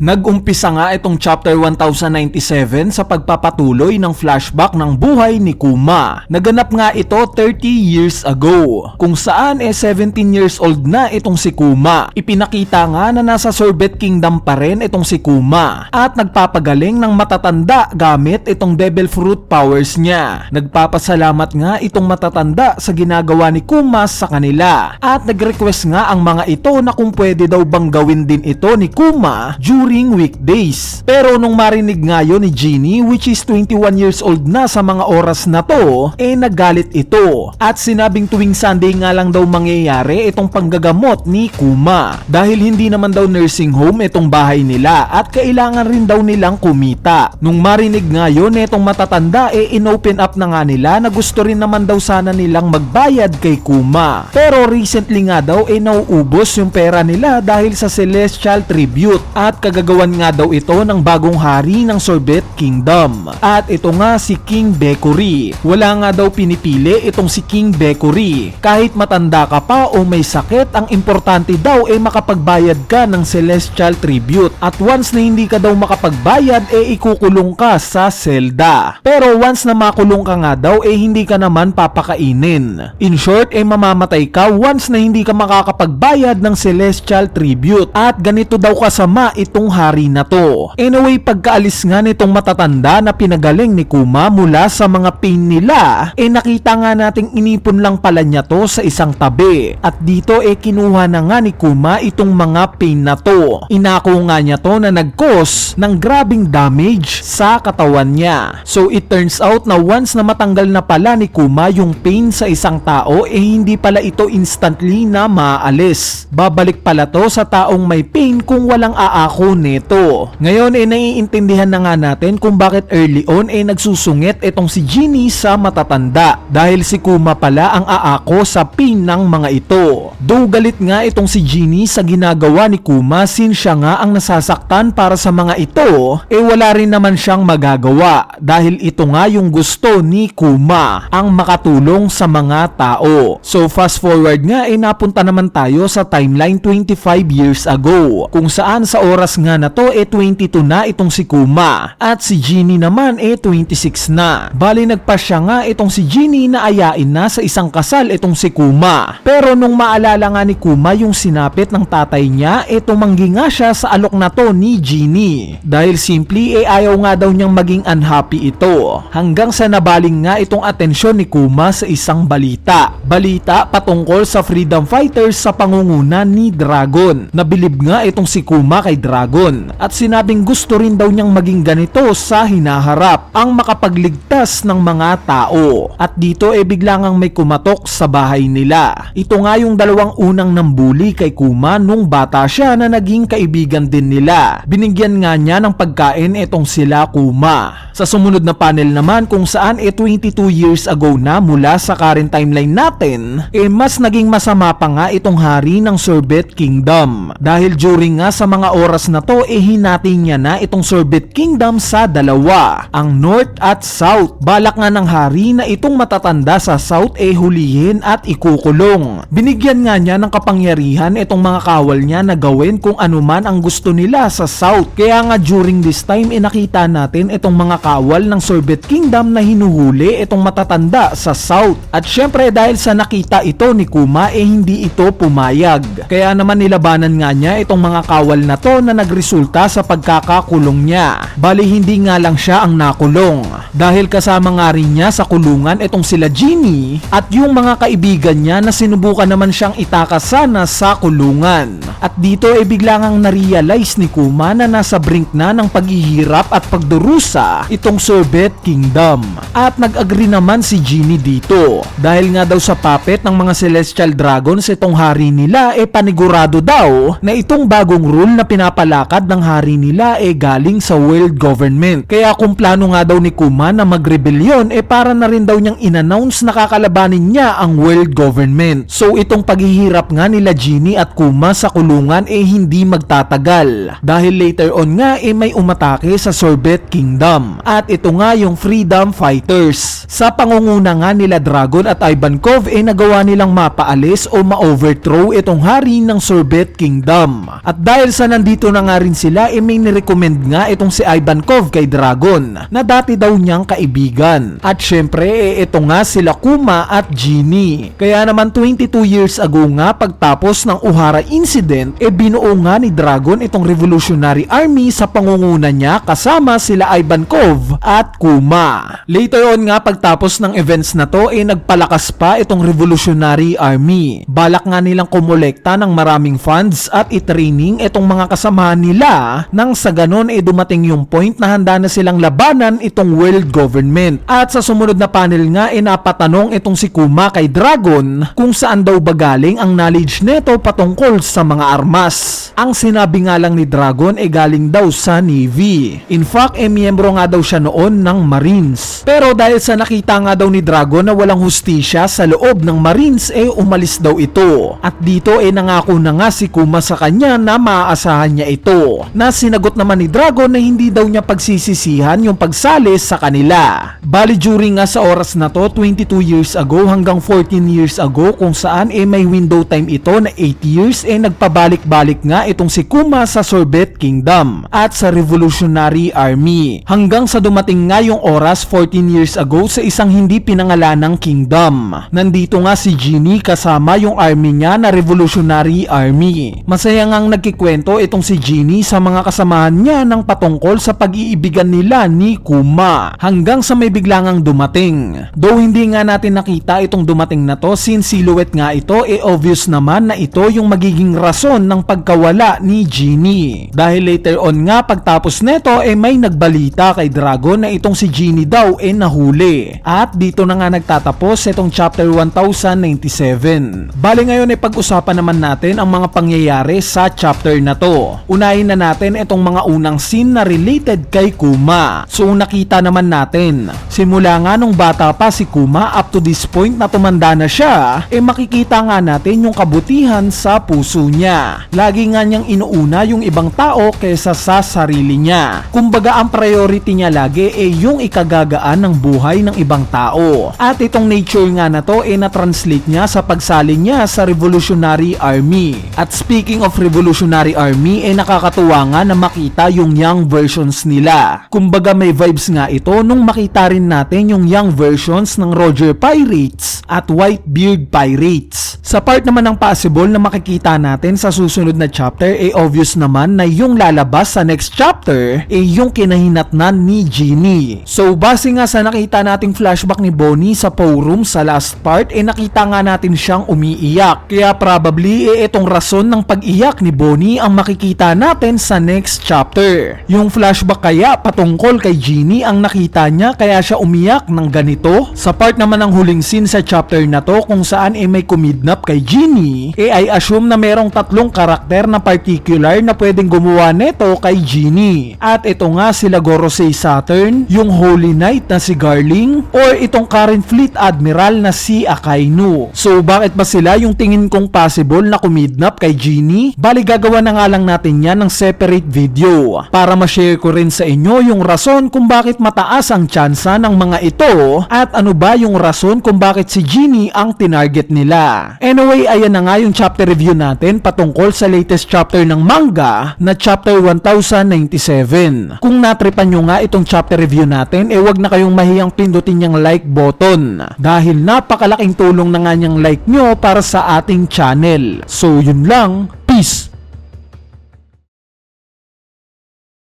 Nag-umpisa nga itong chapter 1097 sa pagpapatuloy ng flashback ng buhay ni Kuma. Naganap nga ito 30 years ago, kung saan 17 years old na itong si Kuma. Ipinakita nga na nasa Sorbet Kingdom pa rin itong si Kuma at nagpapagaling ng matatanda gamit itong devil fruit powers niya. Nagpapasalamat nga itong matatanda sa ginagawa ni Kuma sa kanila at nag-request nga ang mga ito na kung pwede daw bang gawin din ito ni Kuma during weekdays. Pero nung marinig nga yun ni Genie, which is 21 years old na sa mga oras na to, naggalit ito at sinabing tuwing Sunday nga lang daw mangyayari itong panggagamot ni Kuma dahil hindi naman daw nursing home itong bahay nila at kailangan rin daw nilang kumita. Nung marinig nga yun itong matatanda, inopen up na nga nila na gusto rin naman daw sana nilang magbayad kay Kuma. Pero recently nga daw nauubos yung pera nila dahil sa Celestial Tribute at kagagawan nga daw ito ng bagong hari ng Sorbet Kingdom. At ito nga si King Bekuri. Wala nga daw pinipili itong si King Bekuri. Kahit matanda ka pa o may sakit, ang importante daw makapagbayad ka ng Celestial Tribute. At once na hindi ka daw makapagbayad, ikukulong ka sa selda. Pero once na makulong ka nga daw, hindi ka naman papakainin. In short, mamamatay ka once na hindi ka makakapagbayad ng Celestial Tribute. At ganito daw kasama itong hari na to. Anyway, pagkaalis nga nitong matatanda na pinagaling ni Kuma mula sa mga pain nila, nakita nga nating inipon lang pala niya to sa isang tabi. At dito kinuha na nga ni Kuma itong mga pain na to. Inako nga niya to na nag-cause ng grabing damage sa katawan niya. So it turns out na once na matanggal na pala ni Kuma yung pain sa isang tao, hindi pala ito instantly na maalis. Babalik pala to sa taong may pain kung walang aako nito. Ngayon naiintindihan na nga natin kung bakit early on nagsusungit itong si Genie sa matatanda dahil si Kuma pala ang aako sa pain ng mga ito. Though galit nga itong si Genie sa ginagawa ni Kuma since siya nga ang nasasaktan para sa mga ito, wala rin naman siyang magagawa dahil ito nga yung gusto ni Kuma, ang makatulong sa mga tao. So fast forward nga napunta naman tayo sa timeline 25 years ago kung saan sa oras nga na to 22 na itong si Kuma at si Genie naman 26 na. Bali nagpasya nga itong si Genie na ayain na sa isang kasal itong si Kuma. Pero nung maalala nga ni Kuma yung sinapit ng tatay niya, tumanggi nga siya sa alok na to ni Genie dahil simply ayaw nga daw niyang maging unhappy ito hanggang sa nabaling nga itong atensyon ni Kuma sa isang balita patungkol sa freedom fighters sa pangunguna ni Dragon. Nabilib nga itong si Kuma kay Dragon at sinabing gusto rin daw niyang maging ganito sa hinaharap, ang makapagligtas ng mga tao. At dito biglang may kumatok sa bahay nila. Ito nga yung dalawang unang nambuli kay Kuma nung bata siya na naging kaibigan din nila. Binigyan nga niya ng pagkain itong sila Kuma. Sa sumunod na panel naman kung saan 22 years ago na mula sa current timeline natin, mas naging masama pa nga itong hari ng Sorbet Kingdom dahil during nga sa mga oras na to hinati niya na itong Sorbet Kingdom sa dalawa, ang North at South. Balak nga ng hari na itong matatanda sa South hulihin at ikukulong. Binigyan nga niya ng kapangyarihan itong mga kawal niya na gawin kung ano man ang gusto nila sa South. Kaya nga during this time nakita natin itong mga kawal ng Sorbet Kingdom na hinuhuli itong matatanda sa South. At syempre dahil sa nakita ito ni Kuma hindi ito pumayag. Kaya naman nilabanan nga niya itong mga kawal na to na nagresulta sa pagkakakulong niya. Bali hindi nga lang siya ang nakulong dahil kasama nga rin niya sa kulungan itong sila Genie at yung mga kaibigan niya na sinubukan naman siyang itakasana sa kulungan. At dito biglang na-realize ni Kuma na nasa brink na ng paghihirap at pagdurusa itong Sorbet Kingdom. At nag-agree naman si Genie dito dahil nga daw sa puppet ng mga Celestial Dragons itong hari nila panigurado daw na itong bagong rule na pinapalakad ng hari nila galing sa world government. Kaya kung plano nga daw ni Kuma na magrebelyon para na rin daw niyang in-announce na kakalabanin niya ang world government. So itong paghihirap nga nila Genie at Kuma sa kulungan hindi magtatagal dahil later on nga may umatake sa Sorbet Kingdom at ito nga yung freedom fighters. Sa pangunguna nga nila Dragon at Ivankov nagawa nilang mapaalis o ma-overthrow itong hari ng Sorbet Kingdom. At dahil sa nandito na nga nga rin sila may nirecommend nga itong si Ivankov kay Dragon na dati daw niyang kaibigan. At syempre ito nga sila Kuma at Genie. Kaya naman 22 years ago nga pagtapos ng Ohara incident binuo nga ni Dragon itong Revolutionary Army sa pangunguna niya kasama sila Ivankov at Kuma. Later on nga pagtapos ng events na to nagpalakas pa itong Revolutionary Army. Balak nga nilang kumolekta ng maraming funds at i-training itong mga kasamahan nila nang sa ganon dumating yung point na handa na silang labanan itong world government. At sa sumunod na panel nga napatanong itong si Kuma kay Dragon kung saan daw ba galing ang knowledge neto patungkol sa mga armas. Ang sinabi nga lang ni Dragon galing daw sa Navy. In fact miyembro nga daw siya noon ng Marines. Pero dahil sa nakita nga daw ni Dragon na walang hustisya sa loob ng Marines umalis daw ito. At dito nangako na nga si Kuma sa kanya na maaasahan niya ito. Na sinagot naman ni Dragon na hindi daw niya pagsisisihan yung pagsali sa kanila. Bali during nga sa oras na to 22 years ago hanggang 14 years ago kung saan may window time ito na 8 years nagpabalik-balik nga itong si Kuma sa Sorbet Kingdom at sa Revolutionary Army. Hanggang sa dumating nga yung oras 14 years ago sa isang hindi pinangalanang kingdom. Nandito nga si Genie kasama yung army niya na Revolutionary Army. Masaya ngang nagkikwento itong si Genie sa mga kasamahan niya ng patungkol sa pag-iibigan nila ni Kuma. Hanggang sa may biglangang dumating. Though hindi nga natin nakita itong dumating na to since silhouette nga ito obvious naman na ito yung magiging rason ng pagkawala ni Genie. Dahil later on nga pagtapos neto may nagbalita kay Dragon na itong si Genie daw nahuli. At dito na nga nagtatapos itong chapter 1097. Bali ngayon pag-usapan naman natin ang mga pangyayari sa chapter na to. Unahin na natin itong mga unang scene na related kay Kuma. So nakita naman natin, simula nga nung bata pa si Kuma up to this point na tumanda na siya, makikita nga natin yung kabutihan sa puso niya. Lagi nga niyang inuuna yung ibang tao kaysa sa sarili niya. Kumbaga ang priority niya lagi yung ikagagaan ng buhay ng ibang tao. At itong nature nga na to na-translate niya sa pagsali niya sa Revolutionary Army. At speaking of Revolutionary Army nakakatuwa nga na makita yung young versions nila. Kumbaga may vibes nga ito nung makita rin natin yung young versions ng Roger Pirates at Whitebeard Pirates. Sa part naman ng possible na makikita natin sa susunod na chapter obvious naman na yung lalabas sa next chapter yung kinahinatnan ni Genie. So base nga sa nakita nating flashback ni Bonnie sa Powroom sa last part nakita nga natin siyang umiiyak. Kaya probably itong rason ng pag-iyak ni Bonnie ang makikita natin sa next chapter. Yung flashback kaya patungkol kay Genie ang nakita niya kaya siya umiyak ng ganito. Sa part naman ng huling scene sa chapter na to kung saan may kumidnap kay Genie I assume na merong tatlong karakter na particular na pwedeng gumawa neto kay Genie. At ito nga sila Gorosei Saturn, yung Holy Knight na si Garling, or itong current fleet admiral na si Akainu. So bakit ba sila yung tingin kong possible na kumidnap kay Genie? Bali gagawa na nga lang natin yan ng separate video para ma-share ko rin sa inyo yung rason kung bakit mataas ang tsansa ng mga ito at ano ba yung rason kung bakit si Genie ang tinarget nila. Anyway, ayan na nga yung chapter review natin patungkol sa latest chapter ng manga na chapter 1097. Kung natripan nyo nga itong chapter review natin, wag na kayong mahiyang pindutin yung like button dahil napakalaking tulong na nga niyang like nyo para sa ating channel. So yun lang, peace!